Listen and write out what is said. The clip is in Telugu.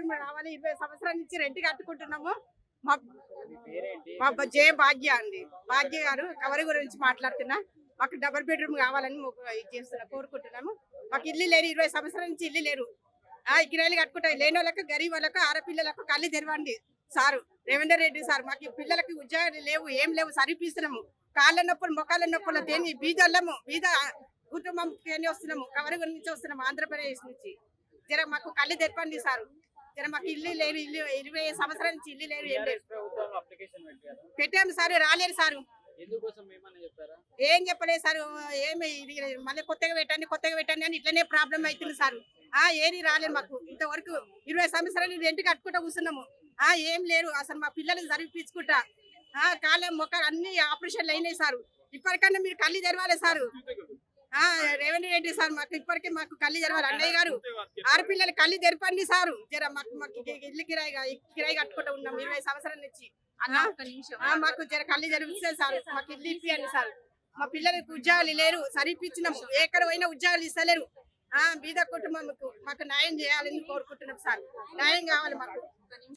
బెడ్రూమ్ రావాలి. 20 సంవత్సరాల నుంచి రెంట్ కట్టుకుంటున్నాము. మా మీ పేరేంటి? మా జే భాగ్య అండి. భాగ్య గారు కవర్ గురించి మాట్లాడుతున్నా. మాకు డబుల్ బెడ్రూమ్ కావాలని ఇది చేస్తున్నా కోరుకుంటున్నాము. మాకు ఇల్లు లేరు, 20 సంవత్సరాల నుంచి ఇల్లు లేరు. కిరాయిలు కట్టుకుంటాయి. లేని వాళ్ళకి గరీబ్ వాళ్ళకు ఆడపిల్లలకు కళ్ళు తెరవండి సారు రేవందర్ రెడ్డి సార్. మాకు ఈ పిల్లలకి ఉద్యోగాలు లేవు, ఏం లేవు, సరిపిస్తున్నాము. కాళ్ళ నొప్పులు మొక్కల నొప్పులు తేని బీదల్లము బీద కుటుంబం తేని వస్తున్నాము. కవర్ నుంచి వస్తున్నాము ఆంధ్రప్రదేశ్ నుంచి. జర మాకు కళ్ళు తెరపండి సారు. జర మాకు ఇల్లు లేరు, ఇల్లు 20 సంవత్సరాల నుంచి ఇల్లు లేరు, ఏం లేదు. టీఆర్ఎస్ ప్రభుత్వంలో అప్లికేషన్ పెట్టారు. పెట్టాము సార్, రాలేరు సారు. ఎందుకోసం ఏమన్నా చెప్పారా? ఏం చెప్పలేదు సార్. ఏమి ఇది మళ్ళీ కొత్తగా పెట్టండి అని ఇట్లనే ప్రాబ్లం అవుతుంది సార్. ఏది రాలేదు మాకు ఇంతవరకు. 20 సంవత్సరాలు రెంట్ కట్టుకుంటా కూర్చున్నాము. ఏం లేరు అసలు. మా పిల్లలకి చదివిపించుకుంటా కాళ్ళ మొక్కలు అన్ని ఆపరేషన్లు అయినాయి సార్. ఇప్పటికన్నా మీరు కళ్ళు తెరవాలి సారు. రేవంత్ రెడ్డి సార్ మాకు ఇప్పటికే మాకు కళ్ళు తెరవాలి. అన్నయ్య గారు ఆడపిల్లలు కళ్ళు తెరపండి సారు. జర మాకు ఇల్లు కిరాయి కట్టుకుంటూ ఉన్నాం 20 సంవత్సరాల నుంచి. మాకు జర కళ్ళు జరిపిస్తారు సార్. మాకు ఇల్లు ఇప్పియండి సార్. మా పిల్లలకు ఉద్యోగాలు లేరు, సరిపించినాము. ఎక్కడ పోయినా ఉద్యోగాలు ఇస్తలేరు. బీద కుటుంబంకు మాకు న్యాయం చేయాలని కోరుకుంటున్నాం సార్. న్యాయం కావాలి మాకు.